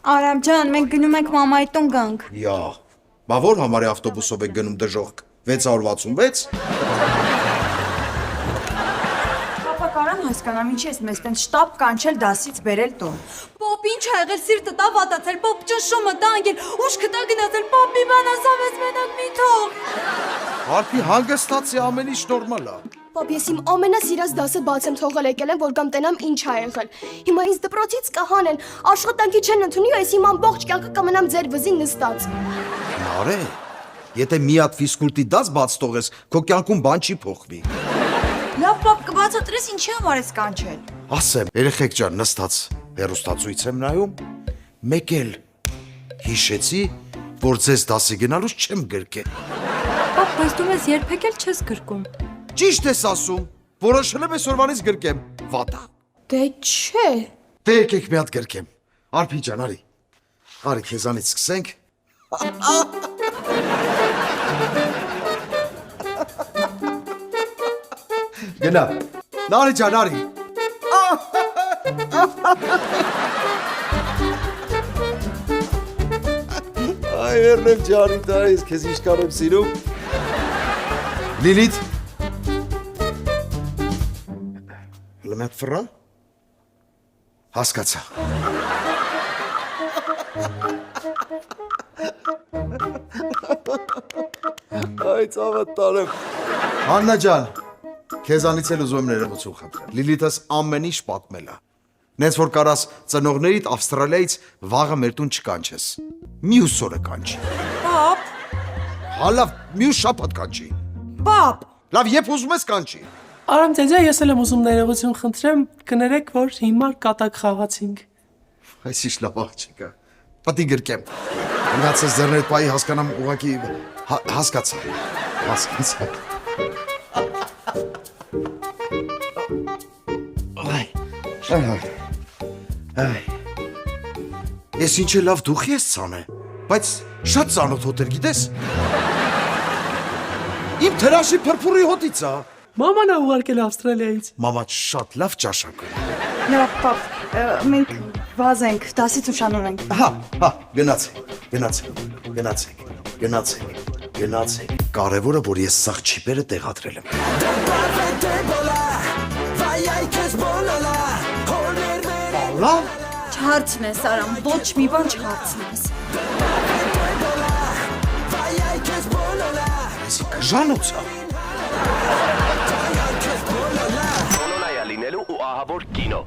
Արամ ջան, մենք գնում ենք մամայի տուն գանք։ Յա, բա որ համարի ավտոբուսով եք գնում դժոխք, 666? Պապա, կարամ հասկանամ, ինչի ես մեզ տենց շտապ կանչել դասից բերել տուն։ Պապ, ինչ ա եղել, սիրտը տա վատացել, պապ ճնշումը տանգել, ուշքը տա գնացել, պապի բան ասավես մենակ մի թող։ Հարփի հանգստացի ամեն ինչ նորմալ է։ Պապ, ես իմ ամենասիրած դասը բաց եմ թողել եկել եմ, որ գամ տենամ ինչ ա եղել։ Հիմա ինձ դպրոցից կհանեն, աշխատանքի չեն ընդունի, ու ես իմ ամբողջ կյանքը կմնամ ձեր վզին նստած։ Արե, եթե մի հատ ֆիզկուլտի դաս բաց թողես, քո կյանքում բան չի փոխվի։ Լավ, պապ, կբացատրես ինչի համար ես կանչել։ Ասեմ, երեխեք ջան, նստած հեռուստացույց եմ նայում, մեկ էլ հիշեցի, որ ձեզ դասի գնալուց չեմ գրկել։ Պապ, բայց դու մեզ երբեք էլ չես գրկում։ Ճիշտ ես ասում, որոշել եմ այսօրվանից գրկեմ, վատա։ Դե չէ։ Դե եկեք մի հատ գրկեմ։ Արփի ջան, արի։ Արի քեզանից սկսենք։ Գնա։ Նարի ջան, արի։ Այ երնեմ ջանի տայիս, քեզ ինչքան եմ սիրում։ Լիլիթ։ Լմետ ֆրա։ Հասկացա։ Այ ծավատ տարեմ։ Հաննա ջան, քեզանից էլ ուզում եմ ներողություն խնդրել։ Լիլիթս ամեն ինչ պատմել է։ Նենց որ կարաս ծնողներիդ Ավստրալիայից վաղը մեր տուն չկանչես։ Մյուս օրը կանչի։ Պապ, Հա լավ, մյուս շաբաթ կանչի։ պապ, Լավ, երբ ուզում ես կանչի։ Արամ ջան, ես էլ եմ ուզում ներողություն խնդրեմ, կներեք, որ հիմար կատակ խաղացինք։ Այս ինչ լավ աղջիկ է։ Պատի գրկեմ։ Գնացես ձեռներ պայի հասկանամ ուղակի հասկացա։ Հասկացա։ Այ։ Ես ինչ է լավ դուխ ես ցանը, բայց շատ ծանոթ հոտ էր, գիտես։ Իմ թրաշի փրփուրի հոտից է։ Մաման է ուղարկել Ավստրալիայից։ Մամա շատ լավ ճաշակ է։ լավ, պապ, մենք վազ ենք, դասից ուշանուն ենք։ Հա, գնացեք։ Կարևորը, որ ես սաղ չիպերը տեղադրել եմ։ Լավ։ Չհարցնես, Արամ, ոչ մի բան չհարցնես։ Ես կժանոցա։ Բոլորայա լինելու ու ահավոր կինո